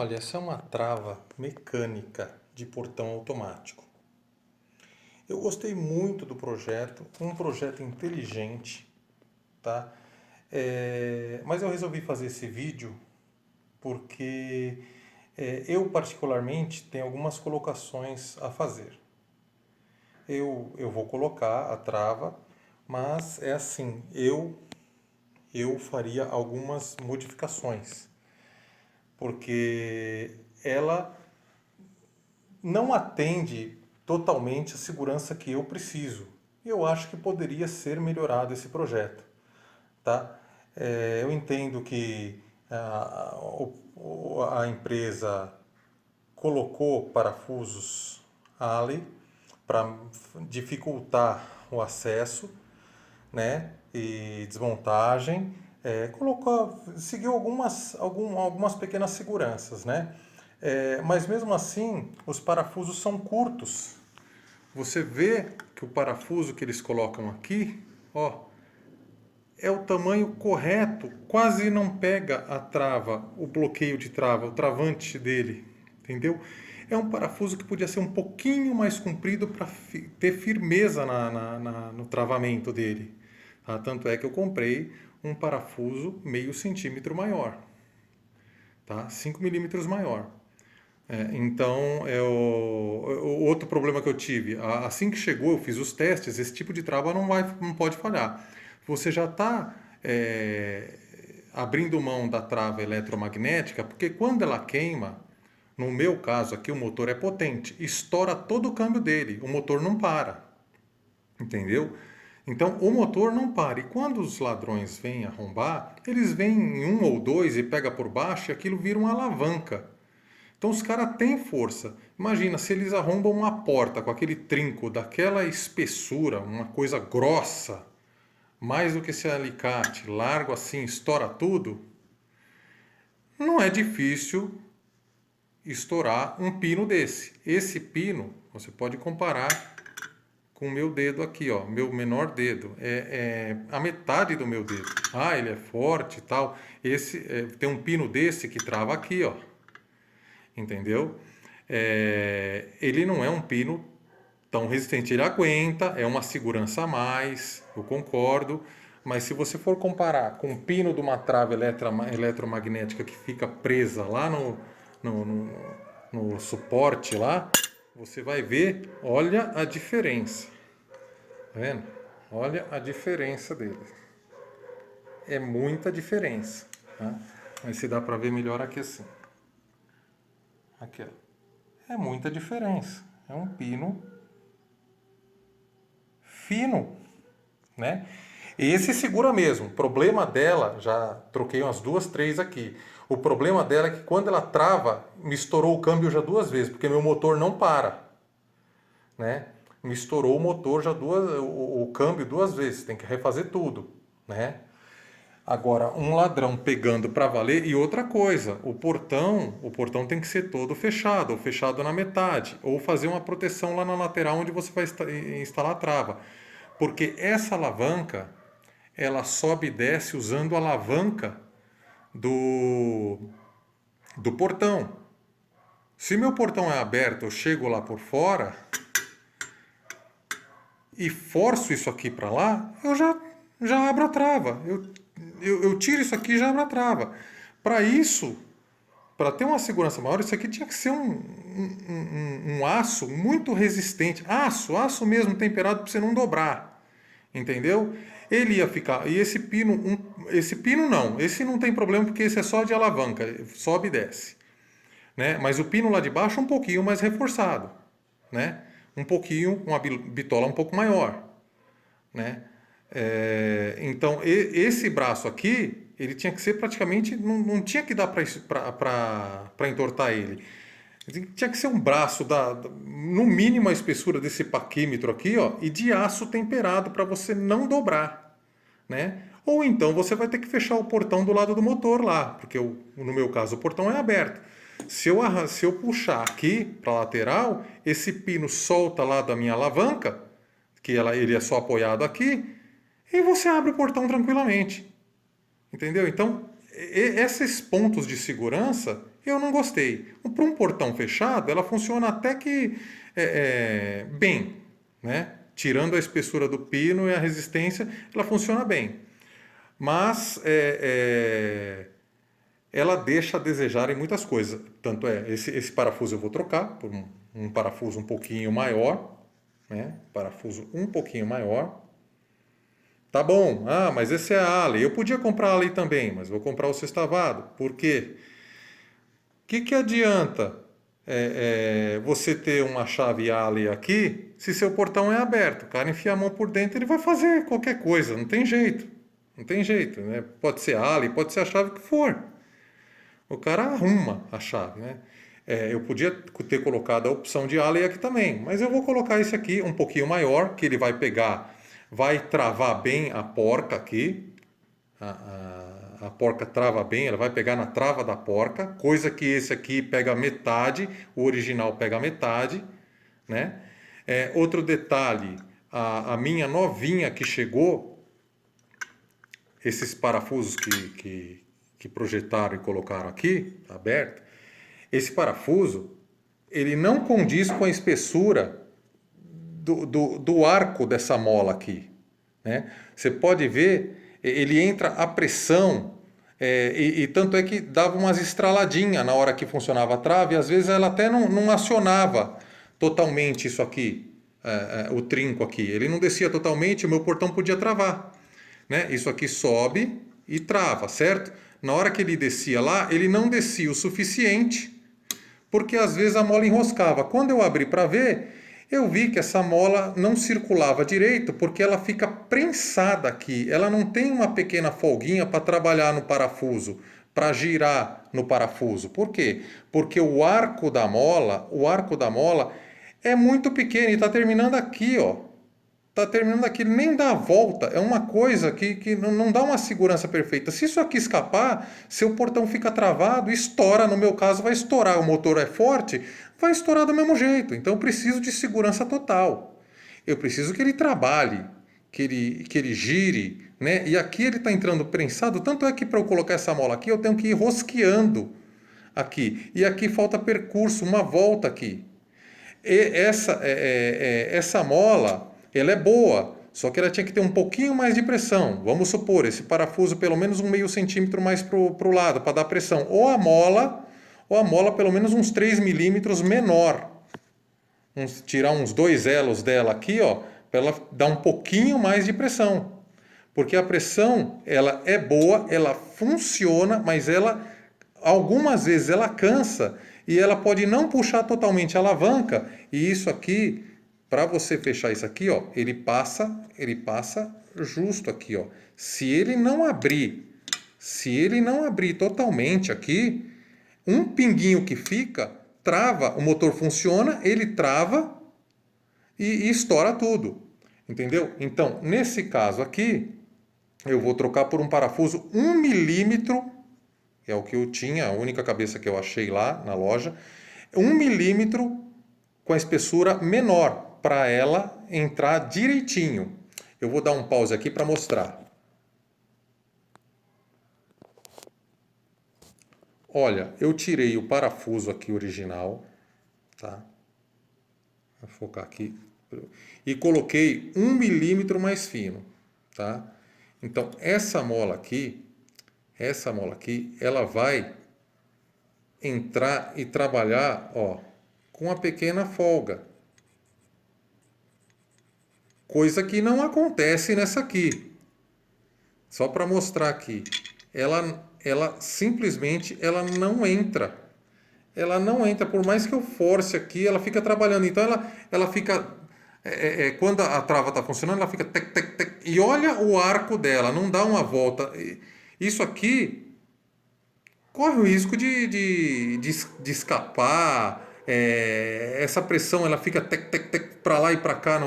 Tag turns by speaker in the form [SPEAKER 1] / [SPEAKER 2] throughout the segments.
[SPEAKER 1] Olha, essa é uma trava mecânica de portão automático. Eu gostei muito do projeto, um projeto inteligente, tá? Mas eu resolvi fazer esse vídeo porque eu particularmente tenho algumas colocações a fazer. Eu vou colocar a trava, mas é assim, eu faria algumas modificações, porque ela não atende totalmente a segurança que eu preciso. E eu acho que poderia ser melhorado esse projeto, tá? Eu entendo que a empresa colocou parafusos Allen para dificultar o acesso, né? E desmontagem. Seguiu algumas pequenas seguranças, né? Mas mesmo assim, os parafusos são curtos. Você vê que o parafuso que eles colocam aqui, ó, é o tamanho correto, quase não pega a trava, o bloqueio de trava, o travante dele, entendeu? É um parafuso que podia ser um pouquinho mais comprido para ter firmeza no travamento dele. Tá? Tanto é que eu comprei um parafuso meio centímetro maior, tá? 5 milímetros maior. Então, o outro problema que eu tive, assim que chegou, eu fiz os testes, esse tipo de trava não pode falhar. Você já está abrindo mão da trava eletromagnética, porque quando ela queima, no meu caso aqui o motor é potente, estoura todo o câmbio dele, o motor não para, entendeu? Então o motor não para, e quando os ladrões vêm arrombar, eles vêm em um ou dois e pega por baixo e aquilo vira uma alavanca. Então os caras têm força. Imagina se eles arrombam uma porta com aquele trinco daquela espessura, uma coisa grossa, mais do que esse alicate, largo assim, estoura tudo. Não é difícil estourar um pino desse. Esse pino, você pode comparar com o meu dedo aqui, ó, meu menor dedo. É a metade do meu dedo. Ah, ele é forte e tal. Tem um pino desse que trava aqui, ó. Entendeu? Ele não é um pino tão resistente. Ele aguenta, é uma segurança a mais, eu concordo. Mas se você for comparar com o pino de uma trava eletromagnética que fica presa lá no, no, no suporte lá, você vai ver, olha a diferença. Tá vendo? Olha a diferença dele. É muita diferença. Tá? Mas se dá para ver melhor aqui assim. Aqui, ó. É muita diferença. É um pino fino, né? Esse segura mesmo. O problema dela, já troquei umas duas, três aqui. O problema dela é que quando ela trava, me estourou o câmbio já duas vezes, porque meu motor não para, né? Me estourou o motor já o câmbio duas vezes. Tem que refazer tudo, né? Agora, um ladrão pegando para valer, e outra coisa, o portão tem que ser todo fechado, ou fechado na metade, ou fazer uma proteção lá na lateral onde você vai instalar a trava. Porque essa alavanca, ela sobe e desce usando a alavanca do, do portão. Se meu portão é aberto, eu chego lá por fora e forço isso aqui para lá, já abro a trava. Eu tiro isso aqui e já abro a trava. Para isso, para ter uma segurança maior, isso aqui tinha que ser um aço muito resistente. Aço mesmo temperado para você não dobrar. Entendeu? Ele ia ficar. E esse pino não. Esse não tem problema porque esse é só de alavanca. Sobe e desce. Né? Mas o pino lá de baixo é um pouquinho mais reforçado. Né? Um pouquinho, uma bitola um pouco maior. Né? Então, esse braço aqui, ele tinha que ser praticamente, não tinha que dar para entortar ele. Tinha que ser um braço, no mínimo a espessura desse paquímetro aqui, ó, e de aço temperado para você não dobrar. Né? Ou então você vai ter que fechar o portão do lado do motor lá, porque no meu caso o portão é aberto. Se eu puxar aqui para a lateral, esse pino solta lá da minha alavanca, que ele é só apoiado aqui, e você abre o portão tranquilamente. Entendeu? Então, esses pontos de segurança eu não gostei. Para um portão fechado, ela funciona até que bem, né? Tirando a espessura do pino e a resistência, ela funciona bem. Mas ela deixa a desejar em muitas coisas. Tanto esse parafuso eu vou trocar por um parafuso um pouquinho maior, né? Parafuso um pouquinho maior. Tá bom, mas esse é a Alley. Eu podia comprar a Alley também, mas vou comprar o sextavado. Por quê? O que adianta você ter uma chave Alley aqui se seu portão é aberto? O cara enfia a mão por dentro, ele vai fazer qualquer coisa, não tem jeito. Não tem jeito, né? Pode ser Alley, pode ser a chave que for. O cara arruma a chave, né? Eu podia ter colocado a opção de Alley aqui também, mas eu vou colocar esse aqui um pouquinho maior, que ele vai pegar, vai travar bem a porca aqui. A porca trava bem, ela vai pegar na trava da porca, coisa que esse aqui pega metade, o original pega metade, né? Outro detalhe, a minha novinha que chegou, esses parafusos que projetaram e colocaram aqui, aberto, esse parafuso, ele não condiz com a espessura do arco dessa mola aqui, né? Você pode ver, ele entra a pressão, e tanto é que dava umas estraladinhas na hora que funcionava a trave, e às vezes ela até não acionava totalmente isso aqui, o trinco aqui. Ele não descia totalmente, o meu portão podia travar, né? Isso aqui sobe e trava, certo? Na hora que ele descia lá, ele não descia o suficiente, porque às vezes a mola enroscava. Quando eu abri para ver, eu vi que essa mola não circulava direito, porque ela fica prensada aqui. Ela não tem uma pequena folguinha para trabalhar no parafuso, para girar no parafuso. Por quê? Porque o arco da mola é muito pequeno e está terminando aqui, ó. Está terminando aqui, ele nem dá a volta. É uma coisa que não dá uma segurança perfeita. Se isso aqui escapar, seu portão fica travado, estoura. No meu caso, vai estourar. O motor é forte, vai estourar do mesmo jeito. Então, eu preciso de segurança total. Eu preciso que ele trabalhe, que ele gire, né? E aqui ele está entrando prensado. Tanto é que para eu colocar essa mola aqui, eu tenho que ir rosqueando aqui. E aqui falta percurso, uma volta aqui. E essa mola, ela é boa, só que ela tinha que ter um pouquinho mais de pressão. Vamos supor, esse parafuso pelo menos um meio centímetro mais para o lado, para dar pressão. Ou a mola pelo menos uns 3 milímetros menor. Tirar uns 2 elos dela aqui, ó, para ela dar um pouquinho mais de pressão. Porque a pressão, ela é boa, ela funciona, mas algumas vezes ela cansa e ela pode não puxar totalmente a alavanca. E isso aqui, para você fechar isso aqui, ó, ele passa justo aqui, ó. Se ele não abrir totalmente aqui, um pinguinho que fica, trava, o motor funciona, ele trava e estoura tudo. Entendeu? Então, nesse caso aqui, eu vou trocar por um parafuso 1 milímetro, que é o que eu tinha, a única cabeça que eu achei lá na loja, 1 milímetro com a espessura menor, para ela entrar direitinho. Eu vou dar um pause aqui para mostrar. Olha, eu tirei o parafuso aqui original, tá? Vou focar aqui. E coloquei 1 milímetro mais fino, tá? Então, essa mola aqui, ela vai entrar e trabalhar, ó, com uma pequena folga. Coisa que não acontece nessa aqui. Só para mostrar aqui. Ela simplesmente não entra. Ela não entra. Por mais que eu force aqui, ela fica trabalhando. Então ela fica... quando a trava está funcionando, ela fica... Tec, tec, tec, e olha o arco dela. Não dá uma volta. Isso aqui corre o risco de escapar. Essa pressão ela fica tec, tec, tec, para lá e para cá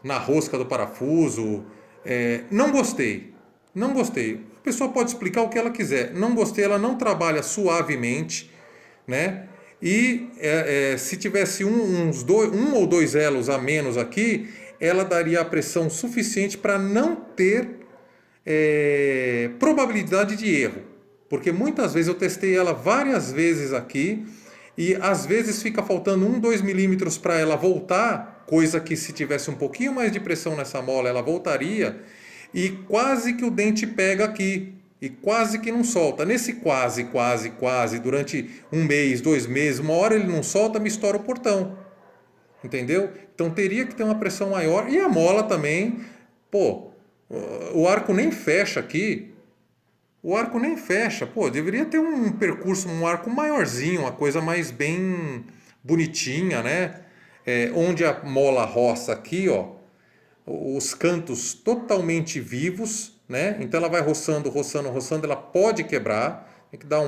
[SPEAKER 1] na rosca do parafuso. Não gostei. Não gostei. A pessoa pode explicar o que ela quiser. Não gostei, ela não trabalha suavemente, né? E se tivesse um ou dois elos a menos aqui, ela daria a pressão suficiente para não ter probabilidade de erro. Porque muitas vezes eu testei ela várias vezes aqui e às vezes fica faltando 2 milímetros para ela voltar, coisa que se tivesse um pouquinho mais de pressão nessa mola ela voltaria, e quase que o dente pega aqui. E quase que não solta. Nesse quase, quase, quase, durante 1 mês, 2 meses, uma hora ele não solta, me estoura o portão. Entendeu? Então teria que ter uma pressão maior. E a mola também, pô, o arco nem fecha aqui. O arco nem fecha. Pô, deveria ter um percurso, um arco maiorzinho, uma coisa mais bem bonitinha, né? Onde a mola roça aqui, ó, os cantos totalmente vivos, né? Então ela vai roçando, roçando, roçando, ela pode quebrar. Tem que dar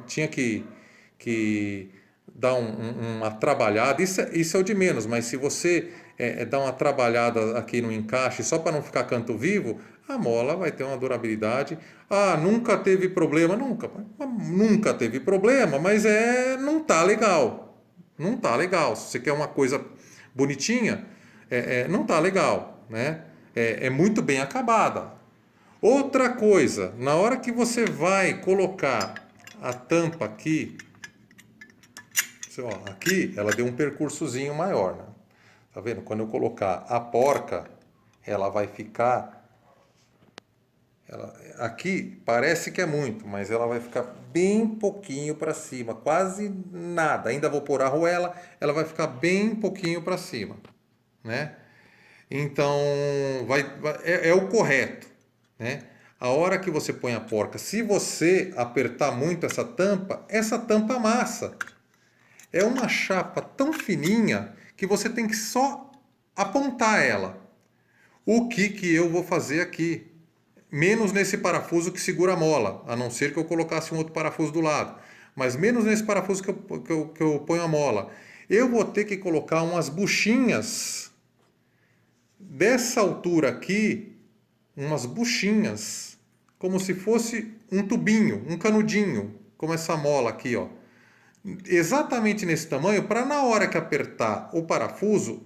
[SPEAKER 1] tinha que dar uma trabalhada. Isso é o de menos, mas se você dá uma trabalhada aqui no encaixe só para não ficar canto vivo, a mola vai ter uma durabilidade. Ah, nunca teve problema, nunca teve problema, mas não tá legal. Não tá legal. Se você quer uma coisa bonitinha, não tá legal, né? É muito bem acabada. Outra coisa, na hora que você vai colocar a tampa aqui, ó, aqui ela deu um percursozinho maior, né? Tá vendo? Quando eu colocar a porca, ela vai ficar. Aqui parece que é muito, mas ela vai ficar bem pouquinho para cima, quase nada. Ainda vou pôr a arruela, ela vai ficar bem pouquinho para cima, né? Então, é o correto, né? A hora que você põe a porca, se você apertar muito essa tampa amassa. É uma chapa tão fininha que você tem que só apontar ela. O que eu vou fazer aqui? Menos nesse parafuso que segura a mola, a não ser que eu colocasse um outro parafuso do lado. Mas menos nesse parafuso que eu ponho a mola. Eu vou ter que colocar umas buchinhas dessa altura aqui, umas buchinhas, como se fosse um tubinho, um canudinho, como essa mola aqui, ó. Exatamente nesse tamanho, para na hora que apertar o parafuso,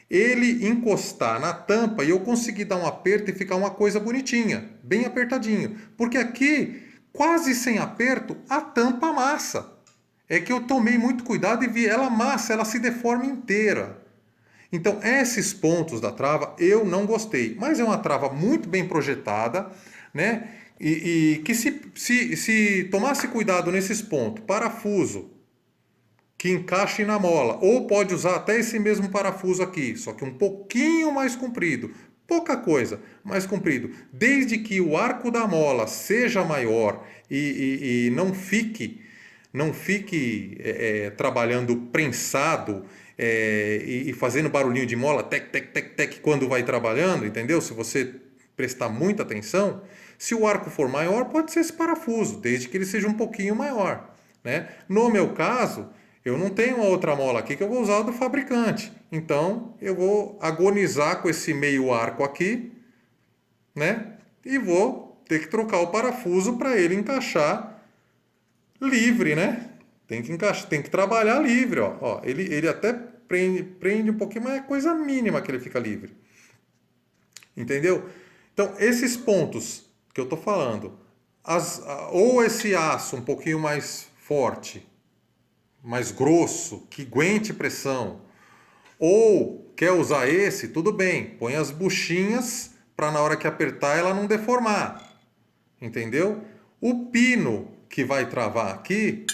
[SPEAKER 1] ele encostar na tampa e eu conseguir dar um aperto e ficar uma coisa bonitinha, bem apertadinho. Porque aqui, quase sem aperto, a tampa amassa. É que eu tomei muito cuidado e vi ela amassa, ela se deforma inteira. Então, esses pontos da trava eu não gostei, mas é uma trava muito bem projetada, né? E que se tomasse cuidado nesses pontos, parafuso, que encaixe na mola, ou pode usar até esse mesmo parafuso aqui, só que um pouquinho mais comprido, pouca coisa, mais comprido, desde que o arco da mola seja maior e não fique trabalhando prensado e fazendo barulhinho de mola, tec, tec, tec, tec, quando vai trabalhando, entendeu? Se você prestar muita atenção, se o arco for maior, pode ser esse parafuso, desde que ele seja um pouquinho maior, né? No meu caso, eu não tenho uma outra mola aqui que eu vou usar do fabricante. Então, eu vou agonizar com esse meio arco aqui, né? E vou ter que trocar o parafuso para ele encaixar livre, né? Tem que trabalhar livre, ó. Ele até prende um pouquinho, mas é coisa mínima que ele fica livre. Entendeu? Então, esses pontos que eu tô falando, ou esse aço um pouquinho mais forte, mais grosso, que aguente pressão, ou quer usar esse, tudo bem, põe as buchinhas para na hora que apertar ela não deformar, entendeu? O pino que vai travar aqui,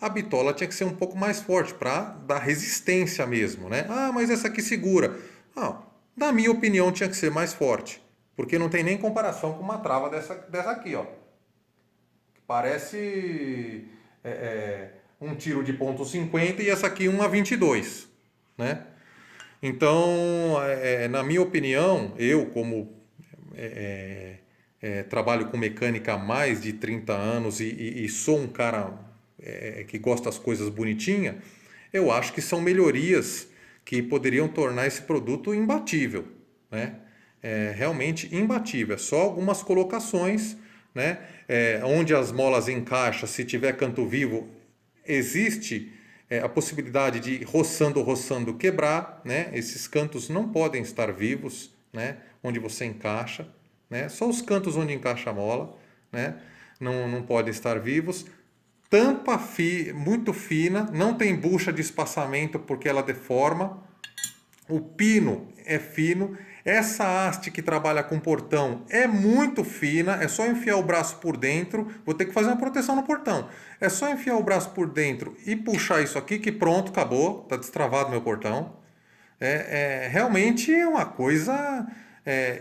[SPEAKER 1] a bitola tinha que ser um pouco mais forte para dar resistência mesmo, né? Ah, mas essa aqui segura. Não, na minha opinião tinha que ser mais forte, porque não tem nem comparação com uma trava dessa aqui, ó. Parece um tiro de ponto .50 e essa aqui uma 22, né? Então, na minha opinião, eu como trabalho com mecânica há mais de 30 anos e sou um cara que gosta das coisas bonitinhas, eu acho que são melhorias que poderiam tornar esse produto imbatível, né? Realmente imbatível. É só algumas colocações, né? Onde as molas encaixam, se tiver canto vivo, existe a possibilidade de roçando quebrar, né? Esses cantos não podem estar vivos, né? onde você encaixa, né? Só os cantos onde encaixa a mola, né? Não podem estar vivos. Tampa muito fina, não tem bucha de espaçamento porque ela deforma. O pino é fino. Essa haste que trabalha com portão é muito fina. É só enfiar o braço por dentro. Vou ter que fazer uma proteção no portão. É só enfiar o braço por dentro e puxar isso aqui que pronto, acabou. Tá destravado meu portão. Realmente é uma coisa.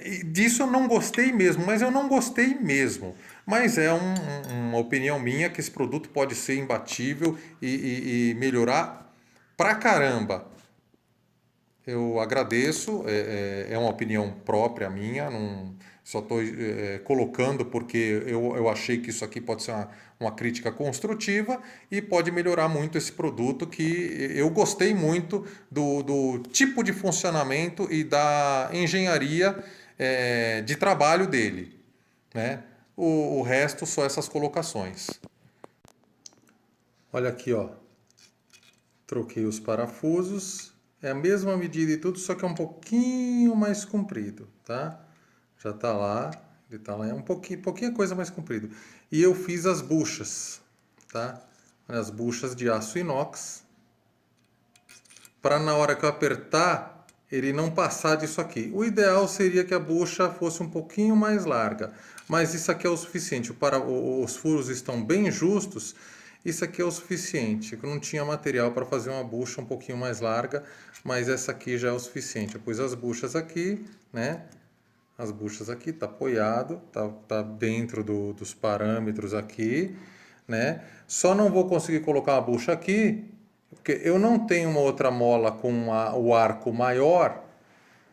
[SPEAKER 1] E disso eu não gostei mesmo, mas eu não gostei mesmo. Mas é uma opinião minha que esse produto pode ser imbatível e melhorar pra caramba. Eu agradeço, é uma opinião própria minha, não, só estou colocando porque eu achei que isso aqui pode ser uma crítica construtiva e pode melhorar muito esse produto que eu gostei muito do tipo de funcionamento e da engenharia de trabalho dele, né? O resto só essas colocações. Olha aqui, ó. Troquei os parafusos. É a mesma medida e tudo, só que é um pouquinho mais comprido, tá? Já tá lá, ele tá lá, é um pouquinho coisa mais comprido. E eu fiz as buchas, tá? As buchas de aço inox, para na hora que eu apertar, ele não passar disso aqui. O ideal seria que a bucha fosse um pouquinho mais larga, mas isso aqui é o suficiente. Os furos estão bem justos, isso aqui é o suficiente. Eu não tinha material para fazer uma bucha um pouquinho mais larga, mas essa aqui já é o suficiente. Eu pus as buchas aqui, né? As buchas aqui, tá apoiado, tá dentro dos parâmetros aqui, né? Só não vou conseguir colocar a bucha aqui, porque eu não tenho uma outra mola com o arco maior,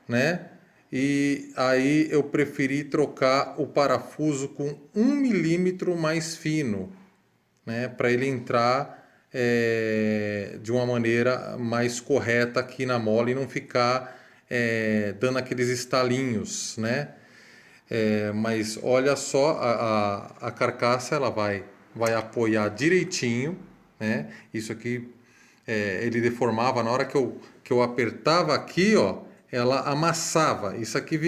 [SPEAKER 1] né? E aí eu preferi trocar o parafuso com 1 milímetro mais fino, né? Para ele entrar de uma maneira mais correta aqui na mola e não ficar dando aqueles estalinhos, né? Mas olha só, a carcaça ela vai apoiar direitinho, né? Isso aqui ele deformava na hora que eu apertava aqui, ó, ela amassava. Isso aqui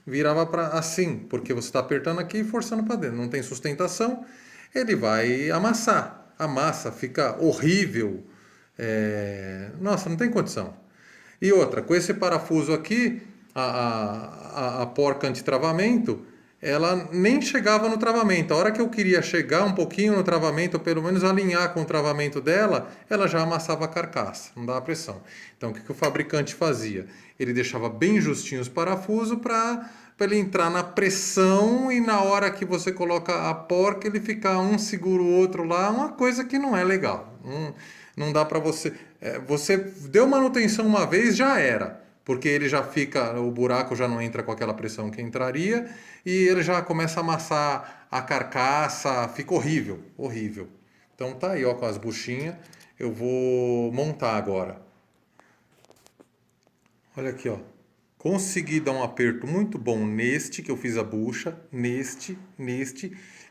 [SPEAKER 1] virava para assim, porque você está apertando aqui e forçando para dentro. Não tem sustentação, ele vai amassar. Amassa, fica horrível. Nossa, não tem condição. E outra, com esse parafuso aqui, a porca antitravamento, ela nem chegava no travamento. A hora que eu queria chegar um pouquinho no travamento, ou pelo menos alinhar com o travamento dela, ela já amassava a carcaça, não dava pressão. Então o que o fabricante fazia? Ele deixava bem justinho os parafusos para ele entrar na pressão e na hora que você coloca a porca, ele ficar um segura o outro lá, uma coisa que não é legal. Não dá para você. Você deu manutenção uma vez, já era. Porque ele já fica, o buraco já não entra com aquela pressão que entraria e ele já começa a amassar a carcaça, fica horrível, horrível. Então tá aí, ó, com as buchinhas, eu vou montar agora. Olha aqui, ó. Consegui dar um aperto muito bom neste que eu fiz a bucha, neste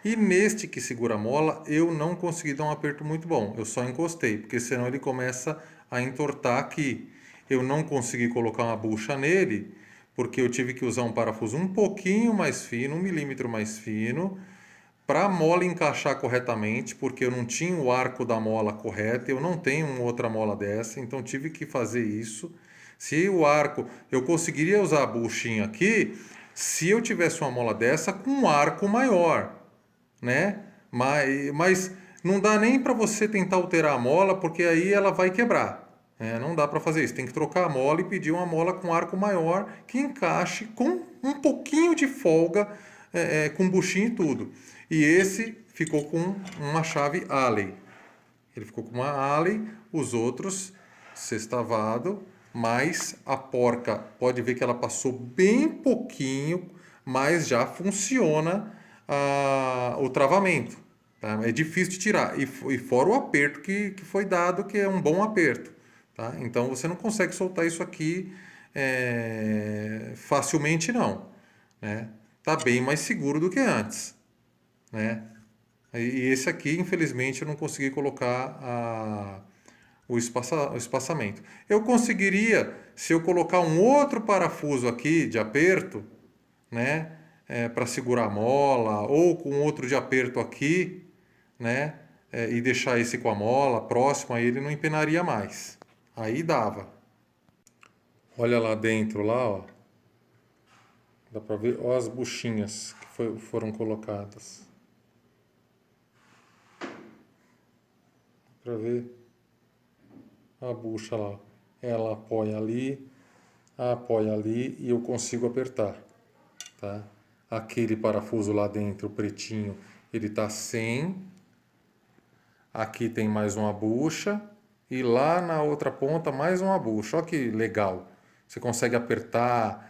[SPEAKER 1] e neste que segura a mola, eu não consegui dar um aperto muito bom. Eu só encostei, porque senão ele começa a entortar aqui. Eu não consegui colocar uma bucha nele, porque eu tive que usar um parafuso um pouquinho mais fino, 1 milímetro mais fino, para a mola encaixar corretamente, porque eu não tinha o arco da mola correto, eu não tenho uma outra mola dessa, então tive que fazer isso. Se o arco, eu conseguiria usar a buchinha aqui, se eu tivesse uma mola dessa com um arco maior, né? Mas não dá nem para você tentar alterar a mola, porque aí ela vai quebrar. Não dá para fazer isso. Tem que trocar a mola e pedir uma mola com arco maior que encaixe com um pouquinho de folga, com buchinho e tudo. E esse ficou com uma chave Allen. Ele ficou com uma Allen, os outros sextavado, mas a porca pode ver que ela passou bem pouquinho, mas já funciona o travamento. Tá? É difícil de tirar. E fora o aperto que foi dado, que é um bom aperto. Tá? Então você não consegue soltar isso aqui facilmente não. Né? Tá bem mais seguro do que antes. Né? E esse aqui, infelizmente, eu não consegui colocar o espaçamento. Eu conseguiria, se eu colocar um outro parafuso aqui de aperto, né, para segurar a mola, ou com outro de aperto aqui, né, e deixar esse com a mola próximo, aí ele não empenaria mais. Aí dava. Olha lá dentro, lá, ó. Dá pra ver, ó, as buchinhas que foram colocadas. Dá pra ver a bucha lá. Ela apoia ali e eu consigo apertar, tá? Aquele parafuso lá dentro, pretinho, ele tá sem. Aqui tem mais uma bucha e lá na outra ponta mais uma bucha. Olha que legal. Você consegue apertar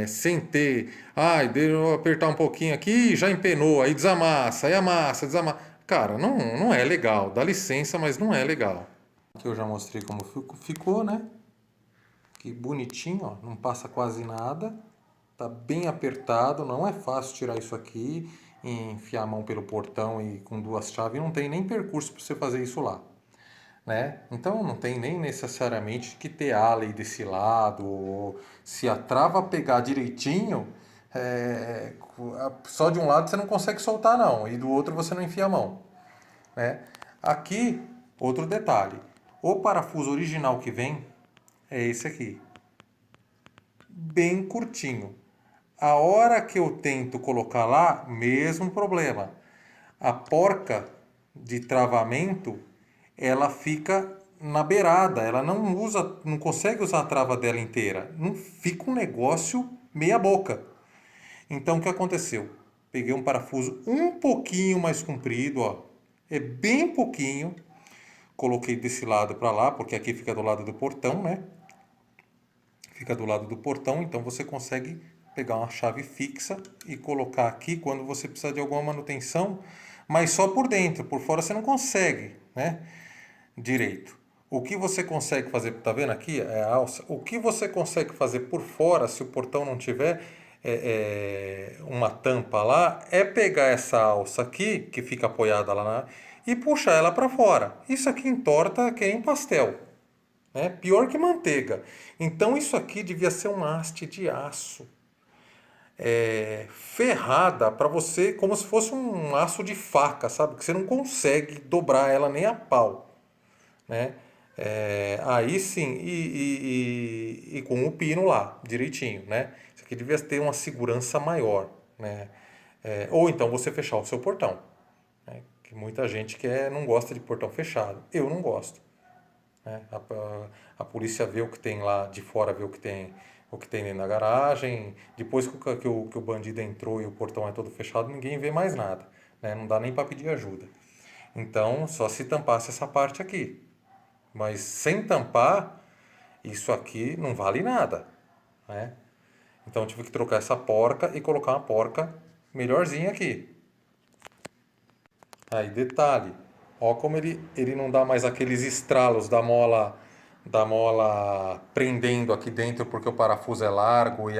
[SPEAKER 1] sem ter. Ai, deixa eu apertar um pouquinho aqui, já empenou, aí desamassa, aí amassa, desamassa. Cara, não é legal. Dá licença, mas não é legal. Aqui eu já mostrei como ficou, né? Que bonitinho, ó, não passa quase nada. Tá bem apertado, não é fácil tirar isso aqui, enfiar a mão pelo portão e com duas chaves, não tem nem percurso para você fazer isso lá, né? Então não tem nem necessariamente que ter alley desse lado, ou se a trava pegar direitinho, só de um lado você não consegue soltar não, e do outro você não enfia a mão, né? Aqui, outro detalhe, o parafuso original que vem é esse aqui, bem curtinho. A hora que eu tento colocar lá, mesmo problema. A porca de travamento, ela fica na beirada, ela não consegue usar a trava dela inteira. Não fica um negócio meia boca. Então o que aconteceu? Peguei um parafuso um pouquinho mais comprido, ó. É bem pouquinho. Coloquei desse lado para lá, porque aqui fica do lado do portão, né? Fica do lado do portão, então você consegue pegar uma chave fixa e colocar aqui quando você precisar de alguma manutenção, mas só por dentro, por fora você não consegue, né? Direito. O que você consegue fazer, tá vendo aqui? É a alça. O que você consegue fazer por fora, se o portão não tiver uma tampa lá, é pegar essa alça aqui, que fica apoiada lá e puxar ela para fora. Isso aqui entorta que nem pastel, né? Pior que manteiga. Então isso aqui devia ser uma haste de aço ferrada para você, como se fosse um aço de faca, sabe? Que você não consegue dobrar ela nem a pau, né? Aí sim, e com o pino lá, direitinho, né? Isso aqui devia ter uma segurança maior, né? Ou então você fechar o seu portão, né? Que muita gente não gosta de portão fechado. Eu não gosto, né? A polícia vê o que tem lá de fora, vê o que tem dentro da garagem. Depois que o bandido entrou e o portão é todo fechado, ninguém vê mais nada, né? Não dá nem para pedir ajuda. Então, só se tampasse essa parte aqui. Mas sem tampar, isso aqui não vale nada, né? Então eu tive que trocar essa porca e colocar uma porca melhorzinha aqui. Aí, detalhe, ó como ele não dá mais aqueles estralos da mola prendendo aqui dentro porque o parafuso é largo e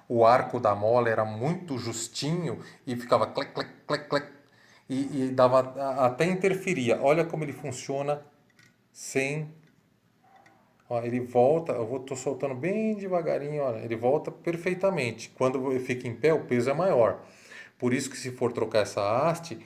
[SPEAKER 1] o arco da mola era muito justinho e ficava clec, clec, clec, clec, e dava até interferia. Olha como ele funciona sem. Ó, ele volta, tô soltando bem devagarinho, olha, ele volta perfeitamente. Quando fica em pé, o peso é maior. Por isso que se for trocar essa haste,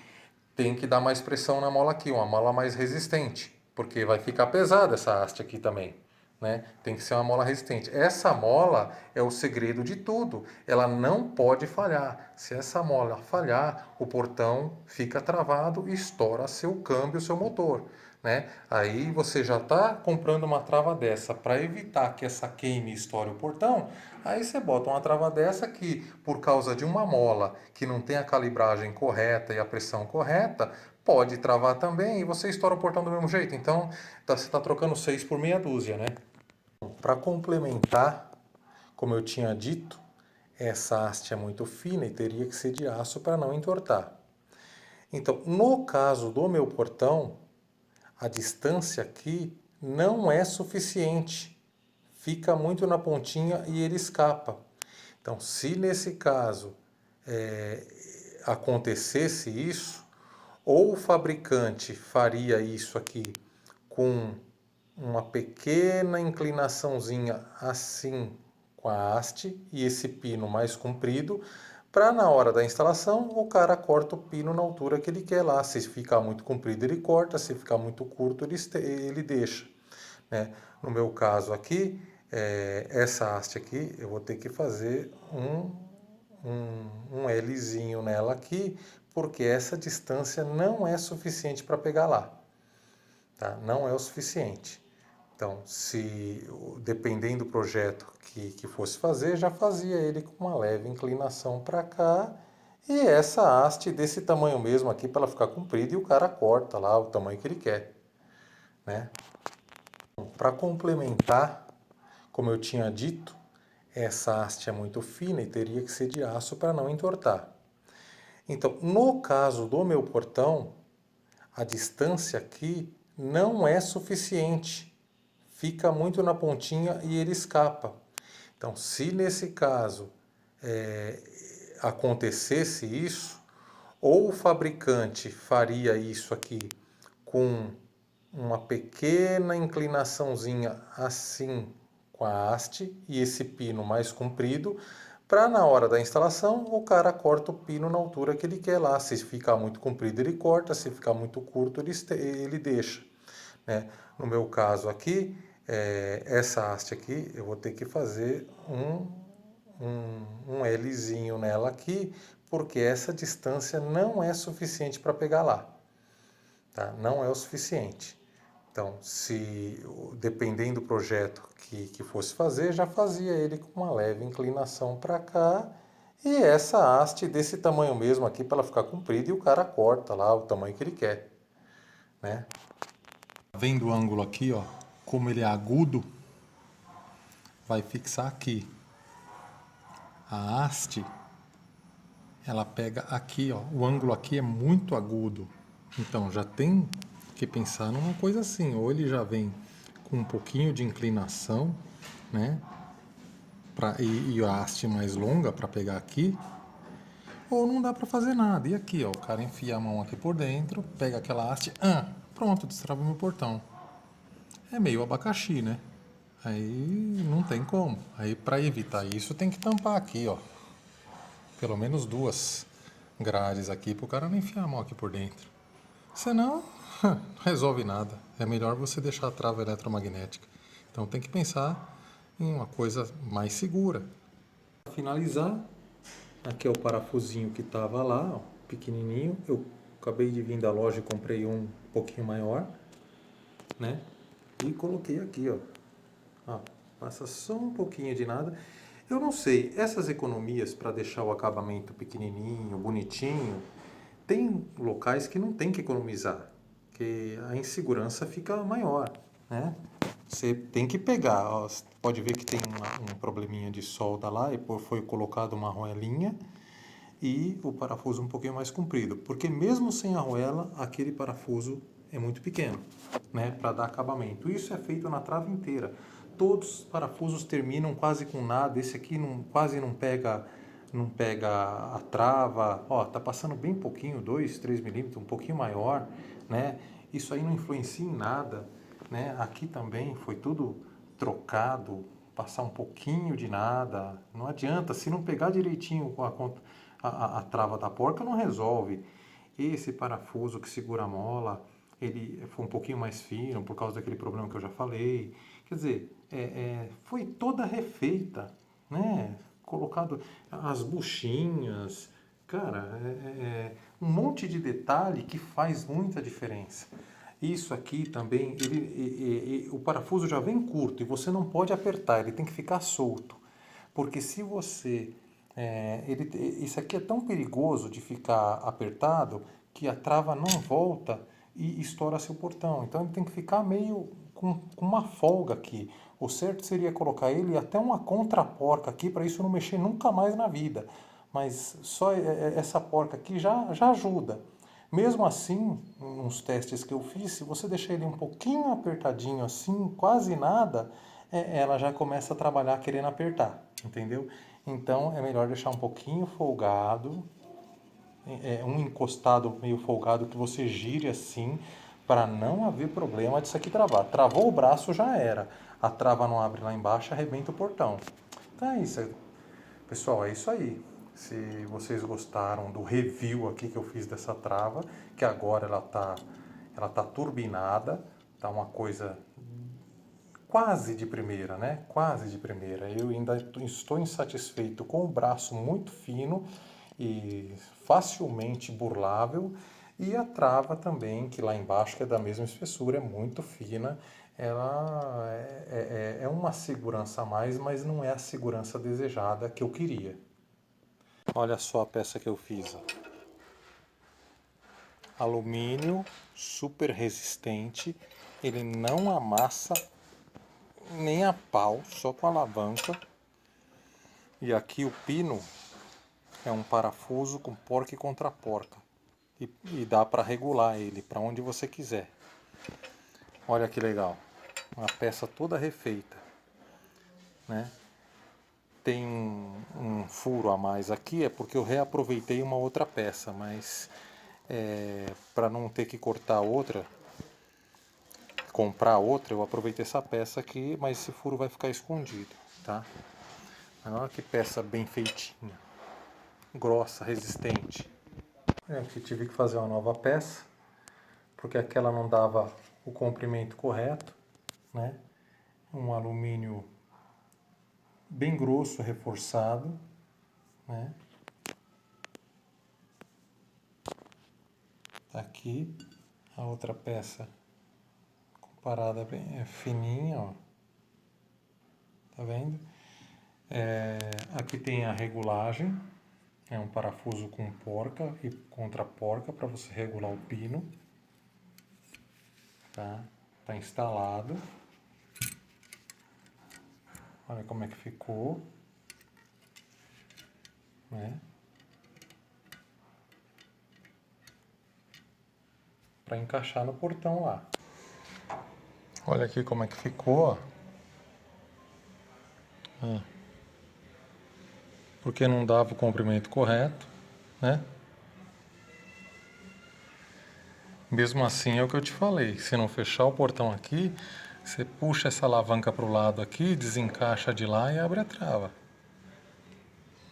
[SPEAKER 1] tem que dar mais pressão na mola aqui, uma mola mais resistente, porque vai ficar pesada essa haste aqui também, né? Tem que ser uma mola resistente. Essa mola é o segredo de tudo. Ela não pode falhar. Se essa mola falhar, o portão fica travado e estoura seu câmbio, seu motor, né? Aí você já está comprando uma trava dessa para evitar que essa queime e estoure o portão. Aí você bota uma trava dessa que, por causa de uma mola que não tem a calibragem correta e a pressão correta, pode travar também e você estoura o portão do mesmo jeito. Então, você está trocando 6 por meia dúzia, né? Para complementar, como eu tinha dito, essa haste é muito fina e teria que ser de aço para não entortar. Então, no caso do meu portão, a distância aqui não é suficiente. Fica muito na pontinha e ele escapa. Então, se nesse caso acontecesse isso, ou o fabricante faria isso aqui com uma pequena inclinaçãozinha assim com a haste e esse pino mais comprido, para na hora da instalação o cara corta o pino na altura que ele quer lá. Se ficar muito comprido ele corta, se ficar muito curto ele deixa. Né? No meu caso aqui, essa haste aqui eu vou ter que fazer um Lzinho nela aqui, porque essa distância não é suficiente para pegar lá. Tá? Não é o suficiente. Então, se dependendo do projeto que fosse fazer, já fazia ele com uma leve inclinação para cá e essa haste desse tamanho mesmo aqui para ela ficar comprida e o cara corta lá o tamanho que ele quer. Né? Para complementar, como eu tinha dito, essa haste é muito fina e teria que ser de aço para não entortar. Então, no caso do meu portão, a distância aqui não é suficiente. Fica muito na pontinha e ele escapa. Então, se nesse caso acontecesse isso, ou o fabricante faria isso aqui com uma pequena inclinaçãozinha assim com a haste e esse pino mais comprido, para na hora da instalação o cara corta o pino na altura que ele quer lá. Se ficar muito comprido ele corta, se ficar muito curto ele deixa. Né? No meu caso aqui, essa haste aqui eu vou ter que fazer um Lzinho nela aqui, porque essa distância não é suficiente para pegar lá. Tá? Não é o suficiente. Então, se dependendo do projeto que fosse fazer, já fazia ele com uma leve inclinação para cá e essa haste desse tamanho mesmo aqui para ela ficar comprida e o cara corta lá o tamanho que ele quer. Né? Vendo o ângulo aqui, ó, como ele é agudo, vai fixar aqui. A haste, ela pega aqui, ó, o ângulo aqui é muito agudo. Então já tem que pensar numa coisa assim, ou ele já vem com um pouquinho de inclinação, né? E a haste mais longa para pegar aqui, ou não dá para fazer nada. E aqui, ó, o cara enfia a mão aqui por dentro, pega aquela haste, pronto, destrava meu portão. É meio abacaxi, né? Aí não tem como. Aí para evitar isso tem que tampar aqui, ó. Pelo menos 2 grades aqui para o cara não enfiar a mão aqui por dentro. Senão, não resolve nada. É melhor você deixar a trava eletromagnética. Então tem que pensar em uma coisa mais segura. Para finalizar, aqui é o parafusinho que estava lá, ó, pequenininho. Eu acabei de vir da loja e comprei um pouquinho maior, né? E coloquei aqui, ó. Ó, passa só um pouquinho de nada. Eu não sei, essas economias para deixar o acabamento pequenininho, bonitinho, tem locais que não tem que economizar, que a insegurança fica maior, né? Você tem que pegar, ó, pode ver que tem um probleminha de solda lá e foi colocado uma arruelinha e o parafuso um pouquinho mais comprido, porque mesmo sem arruela, aquele parafuso é muito pequeno, né, para dar acabamento. Isso é feito na trava inteira. Todos os parafusos terminam quase com nada. Esse aqui quase não pega a trava. Ó, tá passando bem pouquinho, 2, 3 milímetros, um pouquinho maior, né? Isso aí não influencia em nada, né? Aqui também foi tudo trocado, passar um pouquinho de nada. Não adianta, se não pegar direitinho com a trava da porca, não resolve. Esse parafuso que segura a mola, ele foi um pouquinho mais fino por causa daquele problema que eu já falei. Quer dizer, foi toda refeita, né? Colocado as buchinhas, cara, um monte de detalhe que faz muita diferença. Isso aqui também, o parafuso já vem curto e você não pode apertar, ele tem que ficar solto. Porque se você... isso aqui é tão perigoso de ficar apertado que a trava não volta e estoura seu portão. Então ele tem que ficar meio com uma folga aqui. O certo seria colocar ele até uma contraporca aqui para isso não mexer nunca mais na vida. Mas só essa porca aqui já ajuda. Mesmo assim, nos testes que eu fiz, se você deixar ele um pouquinho apertadinho assim, quase nada, ela já começa a trabalhar querendo apertar, entendeu? Então é melhor deixar um pouquinho folgado, um encostado meio folgado que você gire assim, para não haver problema disso aqui travar. Travou o braço, já era. A trava não abre lá embaixo, arrebenta o portão. Então é isso, pessoal, é isso aí. Se vocês gostaram do review aqui que eu fiz dessa trava, que agora ela tá turbinada, tá uma coisa quase de primeira, né? Quase de primeira. Eu ainda estou insatisfeito com o braço muito fino e facilmente burlável, e a trava também, que lá embaixo, que é da mesma espessura, é muito fina. Ela é uma segurança a mais, mas não é a segurança desejada que eu queria. Olha só a peça que eu fiz. Ó. Alumínio super resistente, ele não amassa nem a pau, só com a alavanca. E aqui o pino é um parafuso com porca e contra-porca. E dá para regular ele para onde você quiser. Olha que legal. Uma peça toda refeita. Né? Tem um furo a mais aqui, é porque eu reaproveitei uma outra peça, mas para não ter que cortar outra, comprar outra, eu aproveitei essa peça aqui, mas esse furo vai ficar escondido, tá? Olha que peça bem feitinha, grossa, resistente. Eu que tive que fazer uma nova peça, porque aquela não dava o comprimento correto, né? Um alumínio bem grosso, reforçado, né? Tá aqui a outra peça comparada bem fininha, ó. Tá vendo? Aqui tem a regulagem, é um parafuso com porca e contra-porca para você regular o pino, tá? Tá instalado. Olha como é que ficou, né? Para encaixar no portão lá. Olha aqui como é que ficou, ó. Porque não dava o comprimento correto, né? Mesmo assim é o que eu te falei, se não fechar o portão aqui, você puxa essa alavanca para o lado aqui, desencaixa de lá e abre a trava.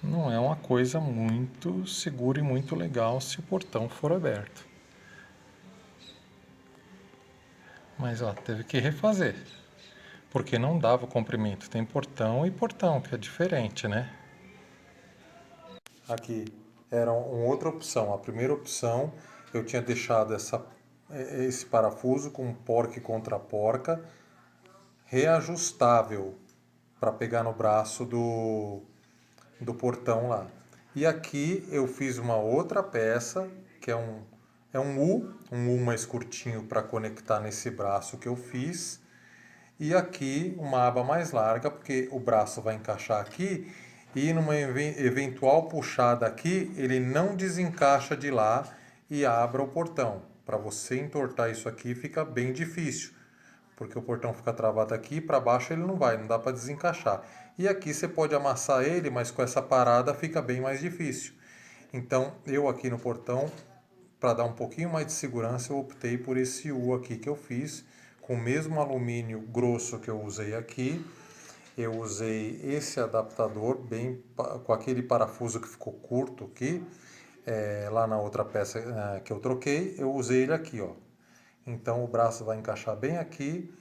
[SPEAKER 1] Não é uma coisa muito segura e muito legal se o portão for aberto. Mas ó, teve que refazer, porque não dava o comprimento. Tem portão e portão, que é diferente, né? Aqui era uma outra opção. A primeira opção eu tinha deixado esse parafuso com porca e contra-porca reajustável para pegar no braço do portão lá. E aqui eu fiz uma outra peça, que é um U mais curtinho para conectar nesse braço que eu fiz. E aqui uma aba mais larga, porque o braço vai encaixar aqui e numa eventual puxada aqui, ele não desencaixa de lá e abra o portão. Para você entortar isso aqui fica bem difícil, porque o portão fica travado aqui, para baixo ele não vai, não dá para desencaixar. E aqui você pode amassar ele, mas com essa parada fica bem mais difícil. Então eu aqui no portão, para dar um pouquinho mais de segurança, eu optei por esse U aqui que eu fiz, com o mesmo alumínio grosso que eu usei aqui. Eu usei esse adaptador bem com aquele parafuso que ficou curto aqui, lá na outra peça que eu troquei, eu usei ele aqui, ó. Então o braço vai encaixar bem aqui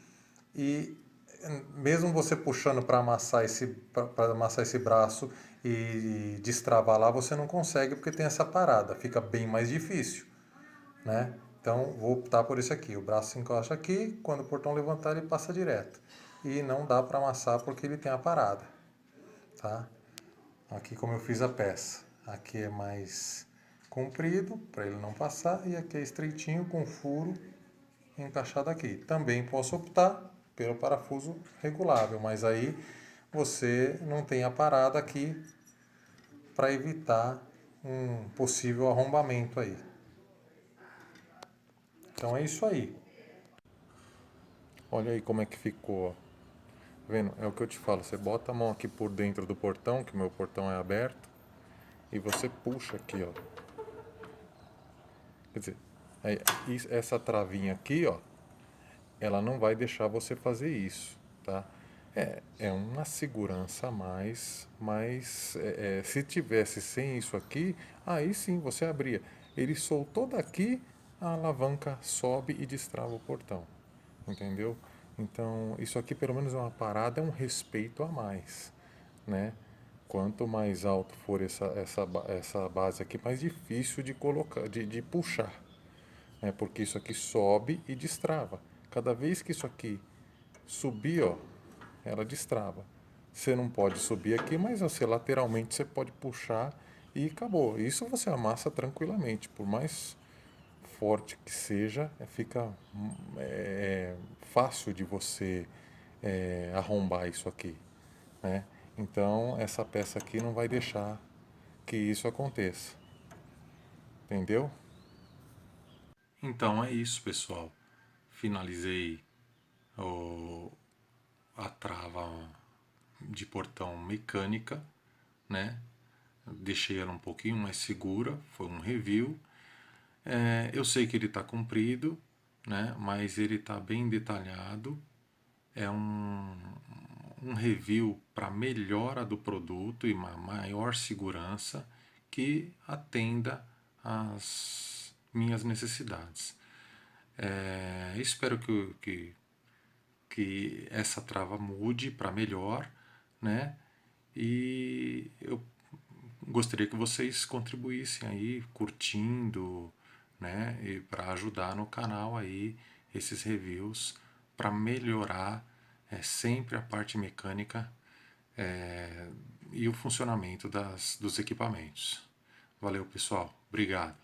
[SPEAKER 1] e mesmo você puxando para amassar esse braço e destravar lá, você não consegue porque tem essa parada, fica bem mais difícil, né? Então vou optar por esse aqui, o braço se encaixa aqui, quando o portão levantar ele passa direto. E não dá para amassar porque ele tem a parada, tá? Aqui como eu fiz a peça, aqui é mais comprido para ele não passar e aqui é estreitinho com furo encaixado aqui. Também posso optar pelo parafuso regulável, mas aí você não tem a parada aqui para evitar um possível arrombamento aí. Então é isso aí. Olha aí como é que ficou. Tá vendo? É o que eu te falo. Você bota a mão aqui por dentro do portão, que o meu portão é aberto, e você puxa aqui, ó. Quer dizer, Essa travinha aqui, ó, ela não vai deixar você fazer isso, tá? É uma segurança a mais, mas se tivesse sem isso aqui, aí sim você abria. Ele soltou daqui, a alavanca sobe e destrava o portão, entendeu? Então, isso aqui pelo menos é uma parada, é um respeito a mais, né? Quanto mais alto for essa base aqui, mais difícil de colocar, de puxar, né? Porque isso aqui sobe e destrava. Cada vez que isso aqui subir, ó, ela destrava. Você não pode subir aqui, mas você lateralmente você pode puxar e acabou. Isso você amassa tranquilamente, por mais forte que seja, fica fácil de você arrombar isso aqui, né? Então essa peça aqui não vai deixar que isso aconteça, entendeu? Então é isso, pessoal. Finalizei o, a trava de portão mecânica, né? Deixei ela um pouquinho mais segura, foi um review. Eu sei que ele está comprido, né? Mas ele está bem detalhado. É um review para melhora do produto e uma maior segurança que atenda às minhas necessidades. Espero que essa trava mude para melhor, né? E eu gostaria que vocês contribuíssem aí, curtindo, né? E para ajudar no canal aí esses reviews para melhorar sempre a parte mecânica e o funcionamento dos equipamentos. Valeu, pessoal. Obrigado.